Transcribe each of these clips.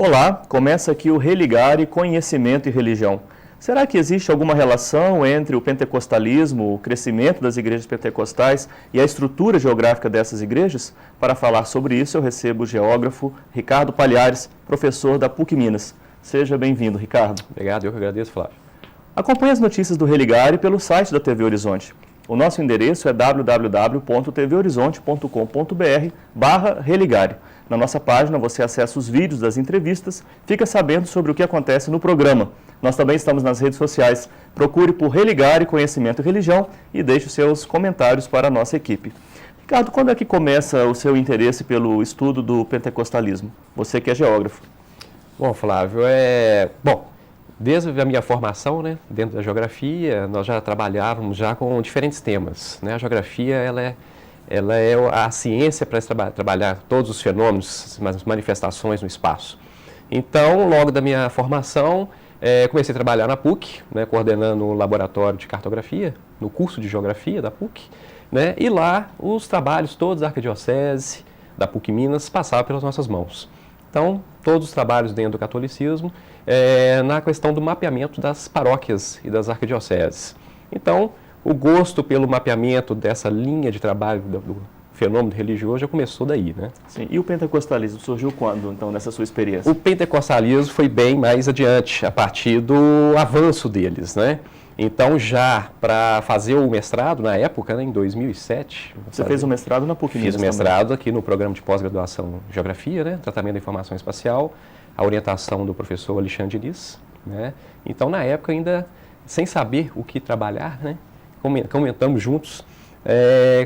Olá, começa aqui o Religare Conhecimento e Religião. Será que existe alguma relação entre o pentecostalismo, o crescimento das igrejas pentecostais e a estrutura geográfica dessas igrejas? Para falar sobre isso, eu recebo o geógrafo Ricardo Palhares, professor da PUC Minas. Seja bem-vindo, Ricardo. Obrigado, eu que agradeço, Flávio. Acompanhe as notícias do Religare pelo site da TV Horizonte. O nosso endereço é www.tvhorizonte.com.br/religare. Na nossa página você acessa os vídeos das entrevistas, fica sabendo sobre o que acontece no programa. Nós também estamos nas redes sociais. Procure por Religare Conhecimento e Religião e deixe os seus comentários para a nossa equipe. Ricardo, quando é que começa o seu interesse pelo estudo do pentecostalismo? Você que é geógrafo. Bom, Flávio, desde a minha formação, né, dentro da geografia, nós já trabalhávamos já com diferentes temas, né? A geografia, ela é a ciência para trabalhar todos os fenômenos, as manifestações no espaço. Então, logo da minha formação, comecei a trabalhar na PUC, né, coordenando o laboratório de cartografia, no curso de geografia da PUC, né, e lá os trabalhos todos da Arquidiocese, da PUC Minas, passavam pelas nossas mãos. Então, todos os trabalhos dentro do catolicismo, na questão do mapeamento das paróquias e das arquidioceses. Então, o gosto pelo mapeamento dessa linha de trabalho do fenômeno religioso já começou daí, né? Sim. E o pentecostalismo surgiu quando, então, nessa sua experiência? O pentecostalismo foi bem mais adiante, a partir do avanço deles, né? Então, já para fazer o mestrado, na época, né, em 2007... Você fez o mestrado na PUC Minas? Fiz o mestrado aqui no programa de pós-graduação em Geografia, né, Tratamento da Informação Espacial, a orientação do professor Alexandre Diniz, né? Então, na época, ainda sem saber o que trabalhar, né, comentamos juntos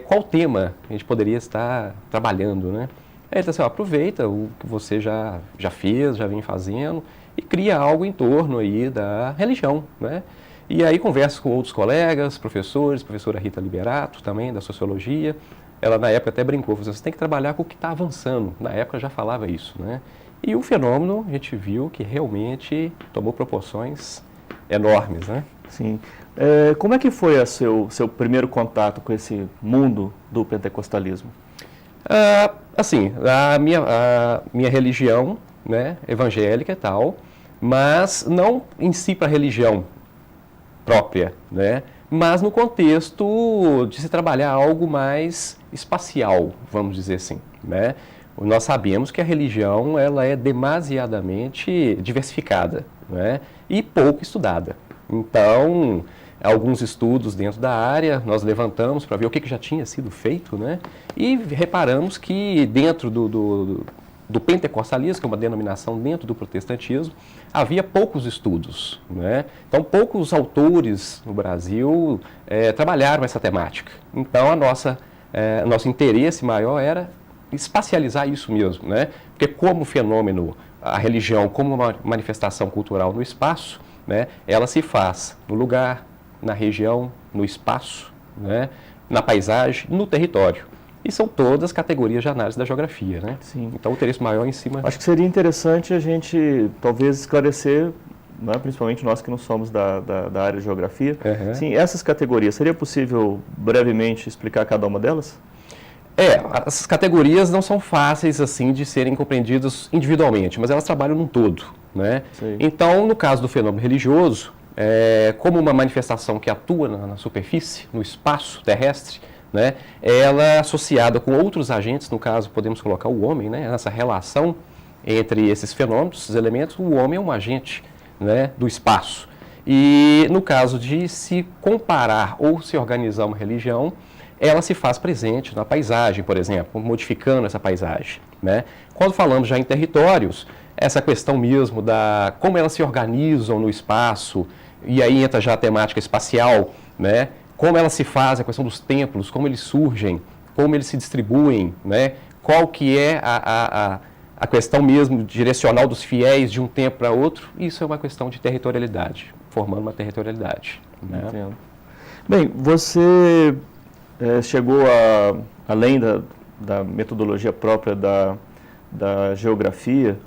qual tema a gente poderia estar trabalhando, né? Aí ele disse assim, aproveita o que você já fez, já vem fazendo e cria algo em torno aí da religião, né? E aí converso com outros colegas, professores, professora Rita Liberato também, da Sociologia. Ela na época até brincou, você tem que trabalhar com o que está avançando. Na época já falava isso, né? E o fenômeno, a gente viu que realmente tomou proporções enormes, né? Sim. Como é que foi o seu primeiro contato com esse mundo do pentecostalismo? Assim, a minha religião, né, evangélica e tal, mas não em si para a religião própria, né, mas no contexto de se trabalhar algo mais espacial, vamos dizer assim, né? Nós sabemos que a religião ela é demasiadamente diversificada, né, e pouco estudada. Então, alguns estudos dentro da área, nós levantamos para ver o que já tinha sido feito, né? E reparamos que dentro do pentecostalismo, que é uma denominação dentro do protestantismo, havia poucos estudos, né? Então, poucos autores no Brasil trabalharam essa temática. Então, nosso interesse maior era espacializar isso mesmo, né? Porque como fenômeno, a religião como uma manifestação cultural no espaço, né, ela se faz no lugar, na região, no espaço, né, na paisagem, no território. E são todas categorias de análise da geografia, né? Sim. Então o interesse maior em cima... Acho que seria interessante a gente talvez esclarecer, né, principalmente nós que não somos da área de geografia, sim, essas categorias. Seria possível brevemente explicar cada uma delas? As categorias não são fáceis assim de serem compreendidas individualmente, mas elas trabalham num todo, né? Então, no caso do fenômeno religioso, como uma manifestação que atua na superfície, no espaço terrestre, né? Ela é associada com outros agentes, no caso podemos colocar o homem, né? Nessa relação entre esses fenômenos, esses elementos, o homem é um agente, né, do espaço. E no caso de se comparar ou se organizar uma religião, ela se faz presente na paisagem, por exemplo, modificando essa paisagem, né? Quando falamos já em territórios, essa questão mesmo da como elas se organizam no espaço, e aí entra já a temática espacial, né? Como elas se fazem, a questão dos templos, como eles surgem, como eles se distribuem, né? Qual que é a questão mesmo direcional dos fiéis de um tempo para outro, isso é uma questão de territorialidade, formando uma territorialidade, né? Entendo. Bem, você chegou além da metodologia própria da geografia,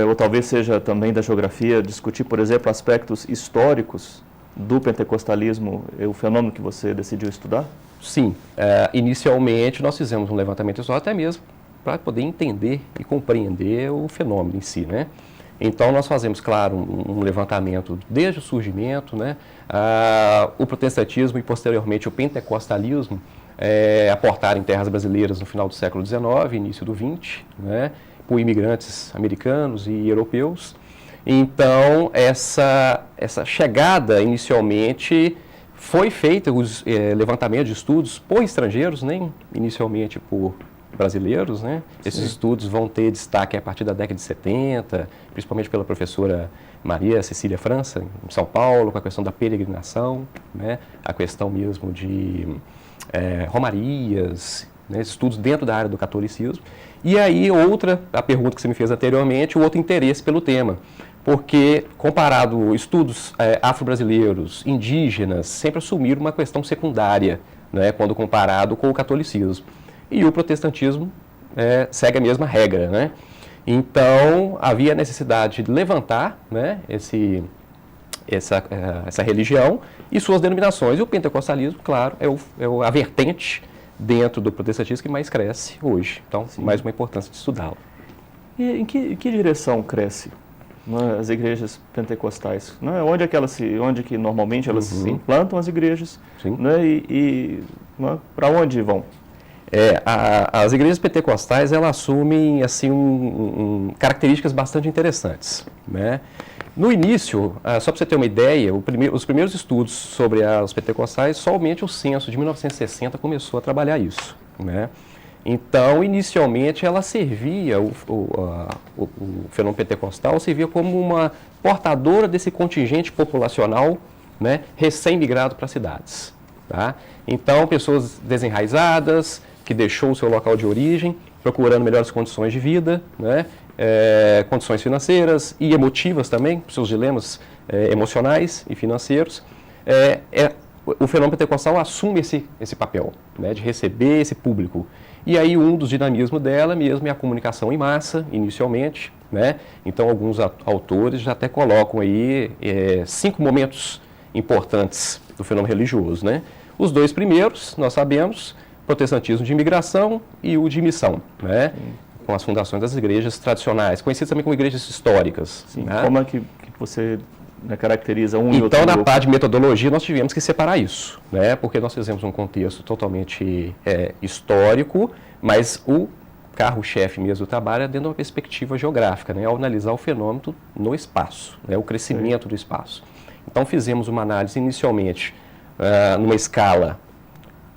ou talvez seja também da geografia, discutir, por exemplo, aspectos históricos do pentecostalismo, o fenômeno que você decidiu estudar? Sim, inicialmente nós fizemos um levantamento histórico, até mesmo para poder entender e compreender o fenômeno em si, né? Então, nós fazemos, claro, um levantamento desde o surgimento, né? O protestantismo e, posteriormente, o pentecostalismo aportaram em terras brasileiras no final do século XIX, início do XX, né? Por imigrantes americanos e europeus. Então, essa chegada, inicialmente, foi feita os levantamentos de estudos por estrangeiros, nem inicialmente por brasileiros, né? Esses estudos vão ter destaque a partir da década de 70, principalmente pela professora Maria Cecília França, em São Paulo, com a questão da peregrinação, né? A questão mesmo de romarias, né? Estudos dentro da área do catolicismo. E aí, a pergunta que você me fez anteriormente, o outro interesse pelo tema. Porque, comparado estudos afro-brasileiros, indígenas, sempre assumiram uma questão secundária, né? Quando comparado com o catolicismo. E o protestantismo segue a mesma regra, né? Então, havia a necessidade de levantar, né, essa religião e suas denominações. E o pentecostalismo, claro, é a vertente dentro do protestantismo que mais cresce hoje. Então, mais uma importância de estudá-lo. E em que direção cresce, né, as igrejas pentecostais? Né? Onde que normalmente elas se implantam, as igrejas? Né? Né, para onde vão? As igrejas pentecostais, elas assumem assim, características bastante interessantes, né? No início, só para você ter uma ideia, os primeiros estudos sobre os pentecostais, somente o censo de 1960 começou a trabalhar isso, né? Então, inicialmente, ela servia, o fenômeno pentecostal servia como uma portadora desse contingente populacional, né, recém-migrado para as cidades, tá? Então, pessoas desenraizadas, que deixou o seu local de origem, procurando melhores condições de vida, né? Condições financeiras e emotivas também, seus dilemas emocionais e financeiros. O fenômeno pentecostal assume esse papel, né, de receber esse público. E aí um dos dinamismos dela mesmo é a comunicação em massa, inicialmente, né? Então alguns autores já até colocam aí 5 momentos importantes do fenômeno religioso, né? Os 2 primeiros, nós sabemos, protestantismo de imigração e o de missão, né? Com as fundações das igrejas tradicionais, conhecidas também como igrejas históricas. Sim. Né? Como é que você caracteriza um e outro Então, na grupo? parte de metodologia, nós tivemos que separar isso, né? Porque nós fizemos um contexto totalmente histórico, mas o carro-chefe mesmo do trabalho é dentro de uma perspectiva geográfica, né? Ao analisar o fenômeno no espaço, né? O crescimento do espaço. Então, fizemos uma análise inicialmente numa escala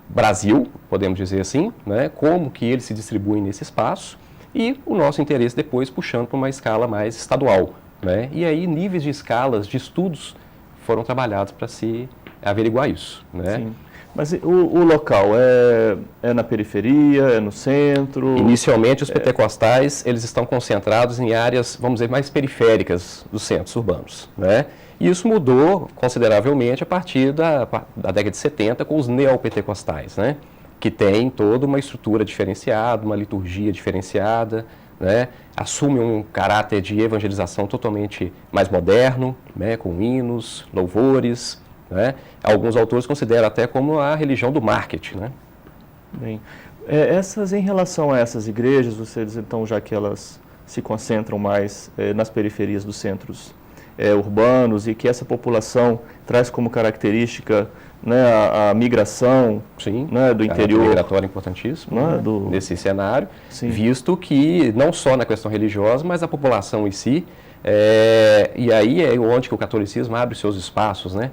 Brasil, podemos dizer assim, né? Como que eles se distribuem nesse espaço e o nosso interesse depois puxando para uma escala mais estadual, né? E aí níveis de escalas de estudos foram trabalhados para se averiguar isso, né? Sim. Mas o local é na periferia, é no centro? Inicialmente os pentecostais eles estão concentrados em áreas, vamos dizer, mais periféricas dos centros urbanos, né? E isso mudou consideravelmente a partir da década de 70 com os neopentecostais, né? Que tem toda uma estrutura diferenciada, uma liturgia diferenciada, né? Assume um caráter de evangelização totalmente mais moderno, né? Com hinos, louvores, né? Alguns autores consideram até como a religião do marketing, né? Bem, em relação a essas igrejas, você diz então, já que elas se concentram mais nas periferias dos centros urbanos e que essa população traz como característica, né, a migração, sim, né, do interior. Migratório importantíssimo, né, nesse cenário, sim, visto que não só na questão religiosa, mas a população em si, e aí é onde que o catolicismo abre seus espaços, né,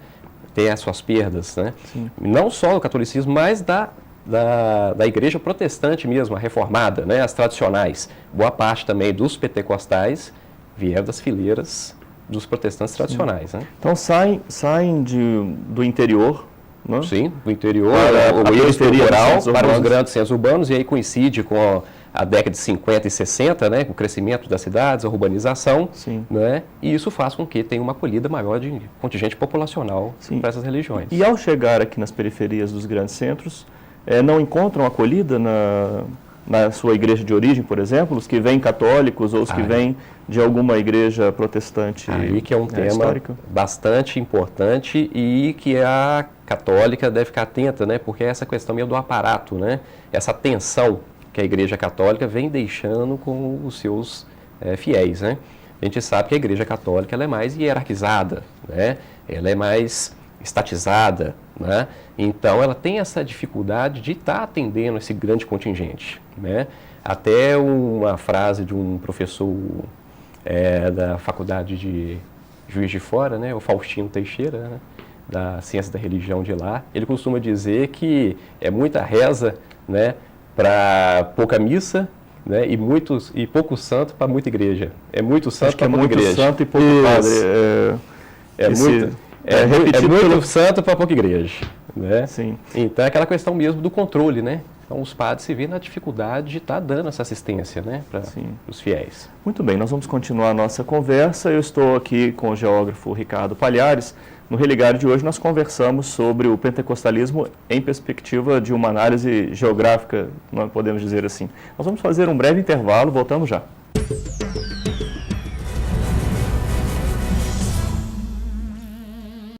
tem as suas perdas, né, sim, não só do catolicismo, mas da igreja protestante mesmo, a reformada, né, as tradicionais. Boa parte também dos pentecostais vieram das fileiras dos protestantes tradicionais, né? Então saem do interior, né? Sim, do interior, o eixo rural para os grandes centros urbanos, e aí coincide com a década de 50 e 60, né, com o crescimento das cidades, a urbanização, sim, né, e isso faz com que tenha uma acolhida maior de contingente populacional, sim, para essas religiões. E ao chegar aqui nas periferias dos grandes centros, não encontram acolhida na sua igreja de origem, por exemplo, os que vêm católicos ou os que vêm de alguma igreja protestante? Aí que é um tema histórico, bastante importante e que a católica deve ficar atenta, né? Porque é essa questão meio do aparato, né? Essa tensão que a Igreja Católica vem deixando com os seus fiéis, né? A gente sabe que a Igreja Católica ela é mais hierarquizada, né? Ela é mais estatizada, né? Então ela tem essa dificuldade de estar atendendo esse grande contingente, né? Até uma frase de um professor da Faculdade de Juiz de Fora, né? O Faustino Teixeira, né? Da Ciência da Religião de lá, ele costuma dizer que é muita reza, né? Para pouca missa, né? E pouco santo para muita igreja. É muito santo para pouca igreja. Santo e pouco padre. É muito santo para pouca igreja, né? Sim. Então é aquela questão mesmo do controle, né? Então os padres se vêem na dificuldade de estar dando essa assistência, né, para os fiéis. Muito bem, nós vamos continuar a nossa conversa. Eu estou aqui com o geógrafo Ricardo Palhares. No Religário de hoje nós conversamos sobre o pentecostalismo em perspectiva de uma análise geográfica, nós podemos dizer assim. Nós vamos fazer um breve intervalo, voltamos já.